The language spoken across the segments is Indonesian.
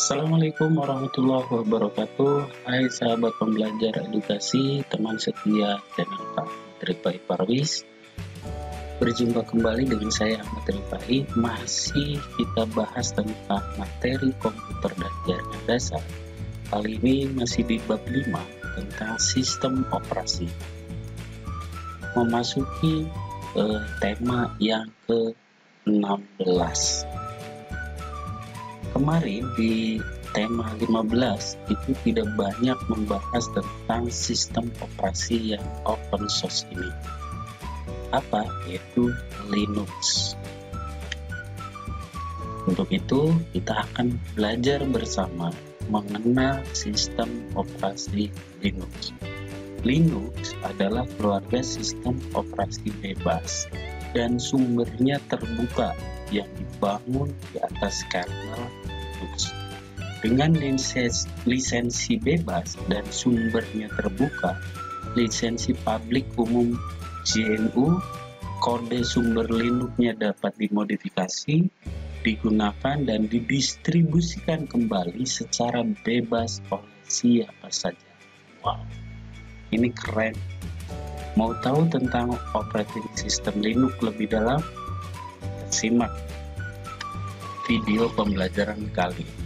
Assalamualaikum warahmatullahi wabarakatuh. Hai sahabat pembelajar edukasi, teman setia channel Pak Rifai Parwis. Berjumpa kembali dengan saya Ahmad Rifai. Masih kita bahas tentang materi komputer dan jaringan dasar. Kali ini masih di bab 5 tentang sistem operasi. Memasuki tema yang ke-16. Kemarin di tema 15 itu tidak banyak membahas tentang sistem operasi yang open source ini. Apa? Yaitu Linux. Untuk itu kita akan belajar bersama mengenal sistem operasi Linux. Linux adalah keluarga sistem operasi bebas dan sumbernya terbuka yang dibangun di atas kernel Linux. Dengan lisensi bebas dan sumbernya terbuka, lisensi publik umum GNU, kode sumber Linux-nya dapat dimodifikasi, digunakan dan didistribusikan kembali secara bebas oleh siapa saja. Wow, ini keren. Mau tahu tentang operating system Linux lebih dalam? Simak video pembelajaran kali ini.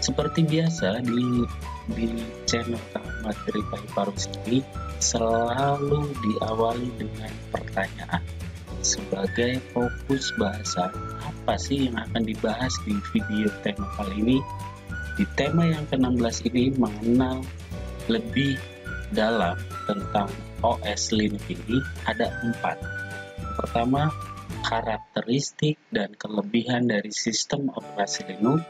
Seperti biasa di channel Ahmad Rifai Parwis ini selalu diawali dengan pertanyaan. Sebagai fokus bahasa, apa sih yang akan dibahas di video tema kali ini? Di tema yang ke-16 ini mengenal lebih dalam tentang OS Linux ini ada 4. Pertama, karakteristik dan kelebihan dari sistem operasi Linux.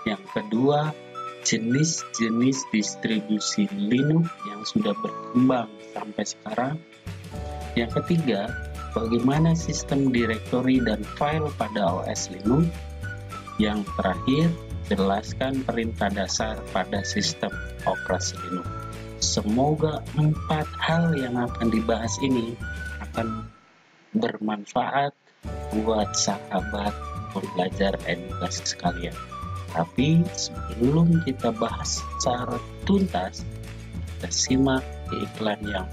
Yang kedua, jenis-jenis distribusi Linux yang sudah berkembang sampai sekarang. Yang ketiga, bagaimana sistem direktori dan file pada OS Linux. Yang terakhir, jelaskan perintah dasar pada sistem operasi Linux. Semoga 4 hal yang akan dibahas ini akan bermanfaat buat sahabat pembelajar edukasi sekalian. Tapi sebelum kita bahas secara tuntas, kita simak iklan yang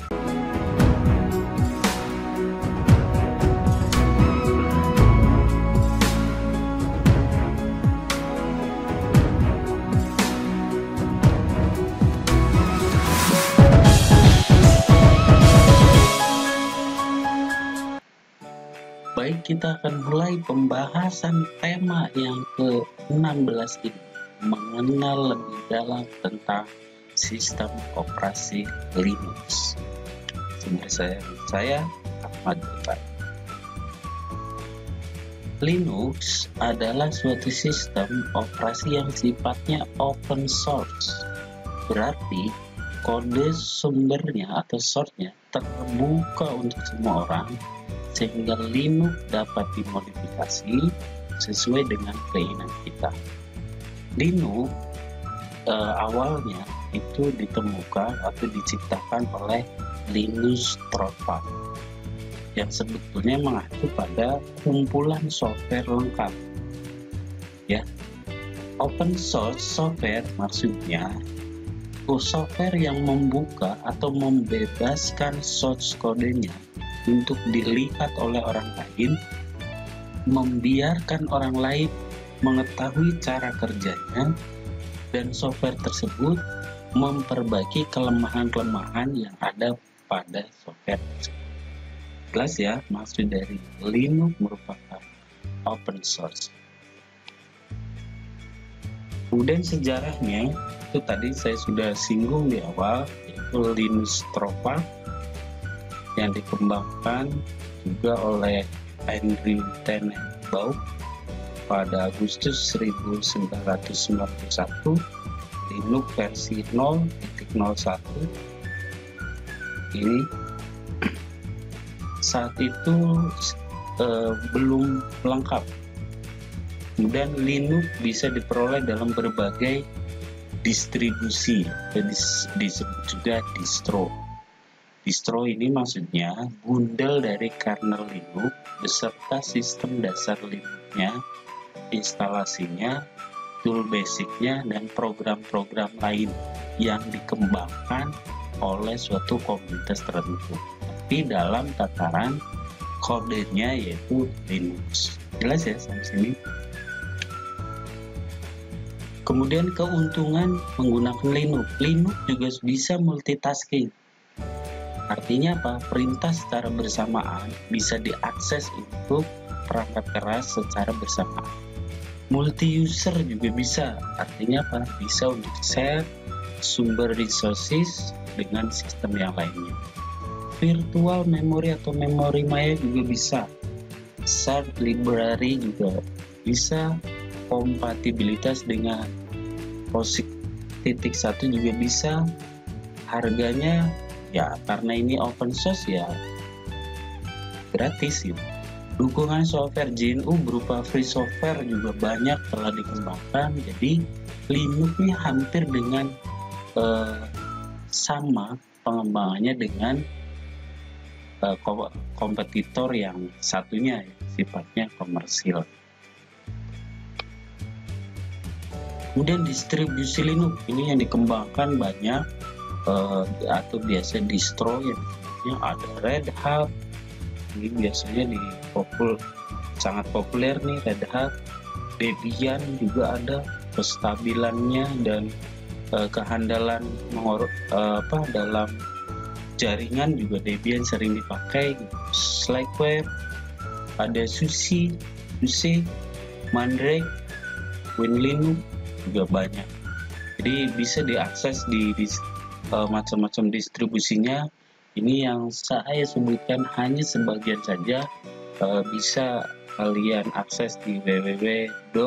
kita akan mulai pembahasan tema yang ke-16 ini, mengenal lebih dalam tentang sistem operasi Linux. Saya Ahmad Rifai. Linux adalah suatu sistem operasi yang sifatnya open source. Berarti kode sumbernya atau source-nya terbuka untuk semua orang, sehingga Linux dapat dimodifikasi sesuai dengan keinginan kita. Linux awalnya itu ditemukan atau diciptakan oleh Linus Torvalds yang sebetulnya mengacu pada kumpulan software lengkap. Ya, open source software maksudnya software yang membuka atau membebaskan source kodenya untuk dilihat oleh orang lain, membiarkan orang lain mengetahui cara kerjanya, dan software tersebut memperbaiki kelemahan-kelemahan yang ada pada software tersebut. Jelas ya, maksud dari Linux merupakan open source. Kemudian sejarahnya, itu tadi saya sudah singgung di awal, yaitu Linus Torvalds, yang dikembangkan juga oleh Andrew Tenenbaum pada Agustus 1991, Linux versi 0.01. Ini saat itu belum lengkap. Kemudian Linux bisa diperoleh dalam berbagai distribusi, disebut juga distro. Distro ini maksudnya bundel dari kernel Linux beserta sistem dasar Linux-nya, instalasinya, tool basicnya dan program-program lain yang dikembangkan oleh suatu komunitas tertentu, tapi dalam tataran kodenya yaitu Linux. Jelas ya sampai sini? Kemudian keuntungan menggunakan Linux. Linux juga bisa multitasking. Artinya apa? Perintah secara bersamaan bisa diakses untuk perangkat keras secara bersamaan. Multi-user juga bisa. Artinya apa? Bisa untuk share sumber resources dengan sistem yang lainnya. Virtual memory atau memori maya juga bisa. Shared library juga bisa. Kompatibilitas dengan POSIX 1 juga bisa. Harganya ya karena ini open source ya gratis gitu. Dukungan software GNU berupa free software juga banyak telah dikembangkan. Jadi Linux ini hampir dengan sama pengembangannya dengan kompetitor yang satunya ya, sifatnya komersil. Kemudian distribusi Linux ini yang dikembangkan banyak atau biasa distro yang ada Red Hat. Ini biasanya sangat populer nih Red Hat. Debian juga ada, kestabilannya dan kehandalan dalam jaringan juga Debian sering dipakai. Slackware, ada SUSE, Mandrake, WinLinux juga banyak. Jadi bisa diakses di macam-macam distribusinya. Ini yang saya sebutkan hanya sebagian saja. Bisa kalian akses di www.linux.org.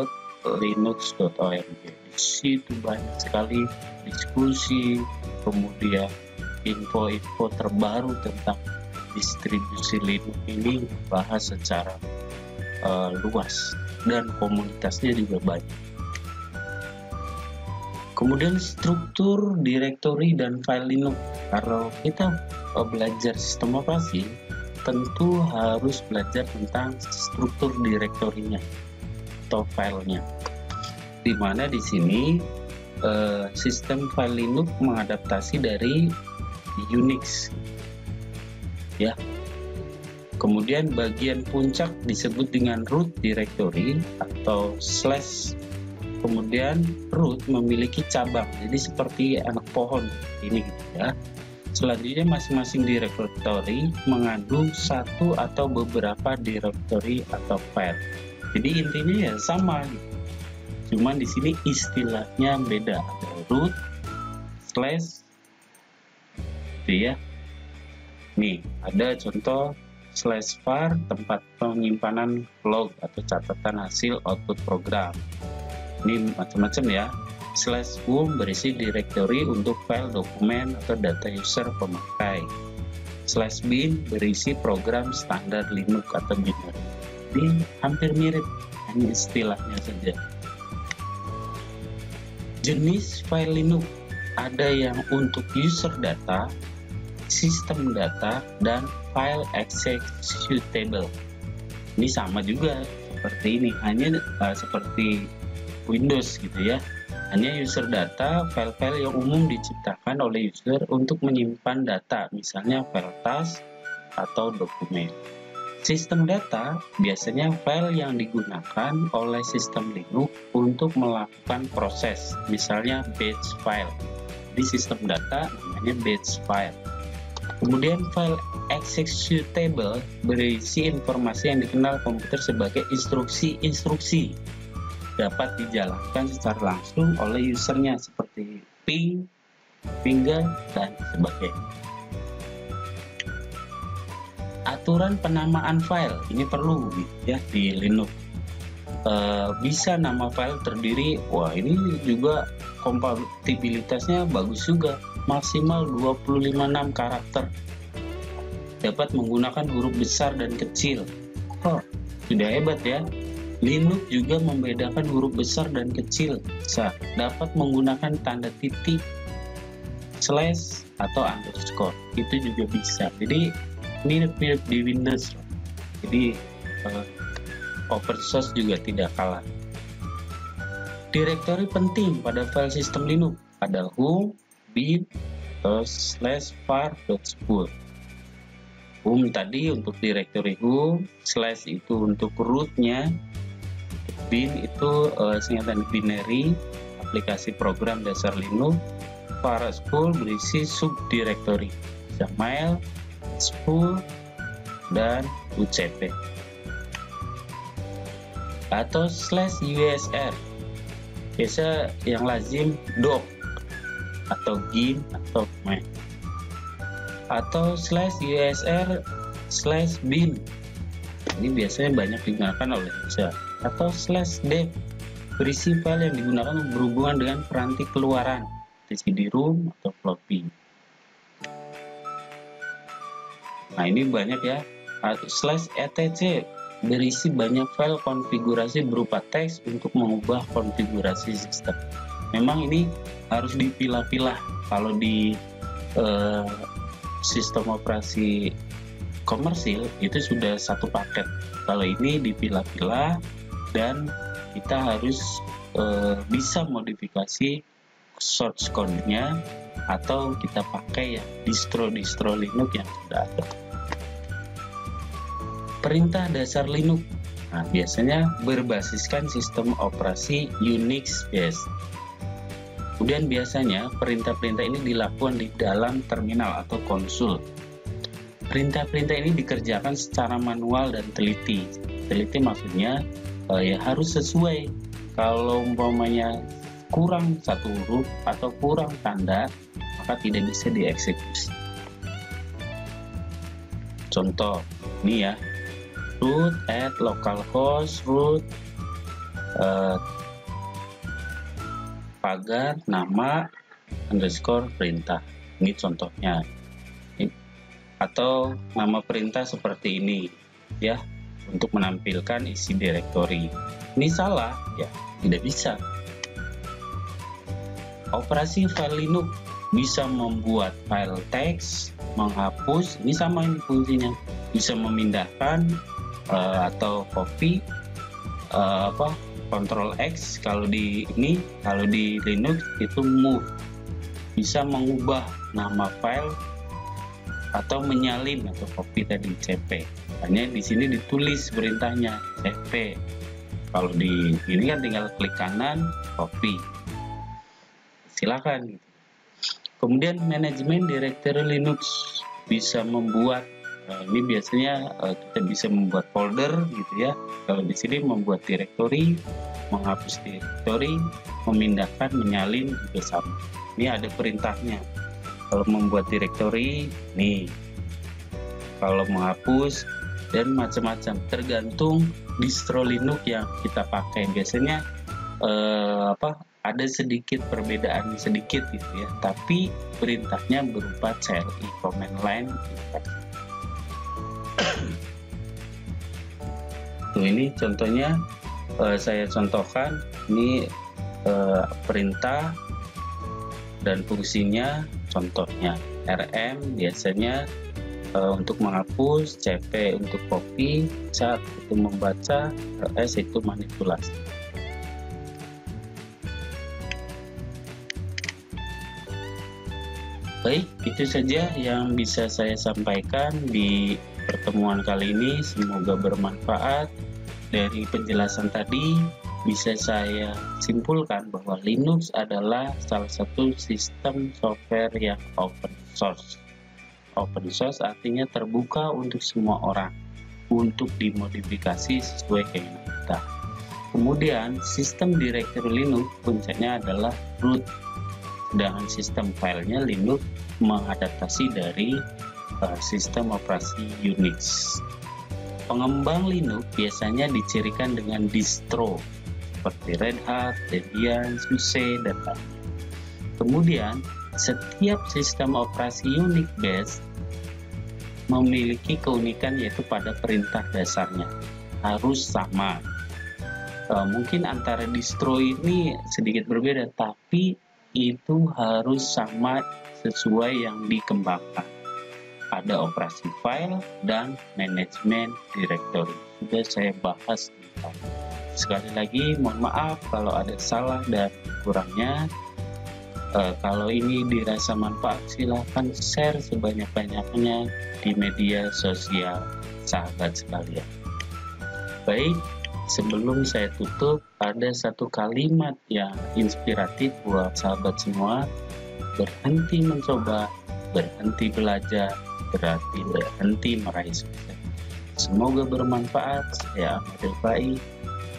Di situ banyak sekali diskusi, kemudian info-info terbaru tentang distribusi Linux ini dibahas secara luas dan komunitasnya juga banyak. Kemudian struktur direktori dan file Linux. Kalau kita belajar sistem operasi, tentu harus belajar tentang struktur direktorinya atau filenya. Di mana di sini sistem file Linux mengadaptasi dari Unix, ya. Kemudian bagian puncak disebut dengan root directory atau slash. Kemudian root memiliki cabang, jadi seperti anak pohon ini gitu ya. Selanjutnya masing-masing directory mengandung satu atau beberapa directory atau file. Jadi intinya ya sama gitu. Cuman di sini istilahnya beda, ada root, slash, gitu ya. Nih ada contoh slash var, tempat penyimpanan log atau catatan hasil output program. Ini macam-macam ya. Slash home berisi directory untuk file dokumen atau data user pemakai. Slash bin berisi program standar Linux atau binary. Ini hampir mirip, hanya istilahnya saja. Jenis file Linux ada yang untuk user data, sistem data, dan file executable. Ini sama juga seperti ini, hanya seperti Windows gitu ya. Hanya user data, file-file yang umum diciptakan oleh user untuk menyimpan data, misalnya file task atau dokumen. Sistem data biasanya file yang digunakan oleh sistem Linux untuk melakukan proses, misalnya batch file. Di sistem data namanya batch file. Kemudian file executable berisi informasi yang dikenal komputer sebagai instruksi-instruksi, dapat dijalankan secara langsung oleh usernya seperti ping, finger, dan sebagainya. Aturan penamaan file ini perlu ya di Linux. Bisa nama file terdiri, wah ini juga kompatibilitasnya bagus juga, maksimal 256 karakter. Dapat menggunakan huruf besar dan kecil. Oh, sudah hebat ya. Linux juga membedakan huruf besar dan kecil. Dapat menggunakan tanda titik, slash, atau underscore. Itu juga bisa. Jadi mirip-mirip di Windows. Jadi open source juga tidak kalah. Direktori penting pada file sistem Linux. Ada home, bin, atau /var.spool. Home tadi untuk direktori home, slash itu untuk rootnya, bin itu singkatan binary, aplikasi program dasar Linux, var.spool berisi subdirektori, mail, spool, dan UCP. Atau /usr, biasa yang lazim doc atau gim atau main. Atau /usr/bin, ini biasanya banyak digunakan oleh user. Atau /dev, berisi file yang digunakan berhubungan dengan peranti keluaran, CD-ROM atau floppy. Nah, ini banyak ya. /etc, berisi banyak file konfigurasi berupa teks untuk mengubah konfigurasi sistem. Memang ini harus dipilah-pilah. Kalau di sistem operasi komersil itu sudah satu paket. Kalau ini dipilah-pilah dan kita harus bisa modifikasi source code-nya atau kita pakai ya distro Linux yang sudah ada. Perintah dasar Linux, nah, biasanya berbasiskan sistem operasi Unix based. Kemudian biasanya perintah-perintah ini dilakukan di dalam terminal atau konsul. Perintah-perintah ini dikerjakan secara manual dan teliti. Teliti maksudnya ya harus sesuai. Kalau umpamanya kurang satu huruf atau kurang tanda, maka tidak bisa dieksekusi. Contoh, ini ya. Root at localhost root pagar nama underscore perintah. Ini contohnya. Atau nama perintah seperti ini ya, untuk menampilkan isi direktori. Ini salah ya, tidak bisa. Operasi file Linux bisa membuat file teks, menghapus, ini sama ini fungsinya. Bisa memindahkan atau copy Ctrl X kalau di Linux itu move, bisa mengubah nama file atau menyalin atau copy tadi cp. Hanya di sini ditulis perintahnya cp. Kalau di ini kan tinggal klik kanan copy. Silakan. Kemudian manajemen directory Linux bisa membuat ini biasanya kita bisa membuat folder gitu ya. Kalau di sini membuat direktori, menghapus direktori, memindahkan, menyalin juga sama. Ini ada perintahnya. Kalau membuat direktori, nih. Kalau menghapus dan macam-macam, tergantung distro Linux yang kita pakai. Biasanya ada sedikit perbedaan sedikit gitu ya. Tapi perintahnya berupa CLI, command line. Tuh, ini contohnya saya contohkan. Ini perintah dan fungsinya. Contohnya RM biasanya untuk menghapus, CP untuk copy, SAT itu membaca, S itu manipulasi. Baik, itu saja yang bisa saya sampaikan di pertemuan kali ini. Semoga bermanfaat. Dari penjelasan tadi bisa saya simpulkan bahwa Linux adalah salah satu sistem software yang open source. Open source artinya terbuka untuk semua orang untuk dimodifikasi sesuai keinginan kita. Kemudian sistem directory Linux puncaknya adalah root, sedangkan sistem filenya Linux mengadaptasi dari sistem operasi Unix. Pengembang Linux biasanya dicirikan dengan distro seperti Red Hat, Debian, SUSE, dan lainnya. Kemudian, setiap sistem operasi Unix based memiliki keunikan yaitu pada perintah dasarnya harus sama. Mungkin antara distro ini sedikit berbeda, tapi itu harus sama sesuai yang dikembangkan. Ada operasi file dan manajemen directory. Sudah saya bahas tentang Sekali lagi mohon maaf kalau ada salah dan kurangnya. Kalau ini dirasa manfaat, silahkan share sebanyak-banyaknya di media sosial sahabat sekalian. Baik, sebelum saya tutup, ada satu kalimat yang inspiratif buat sahabat semua. Berhenti mencoba, berhenti belajar, berarti berhenti meraih sukses. Semoga bermanfaat. Saya Ahmad Rifai.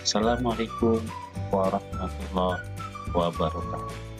Assalamualaikum warahmatullahi wabarakatuh.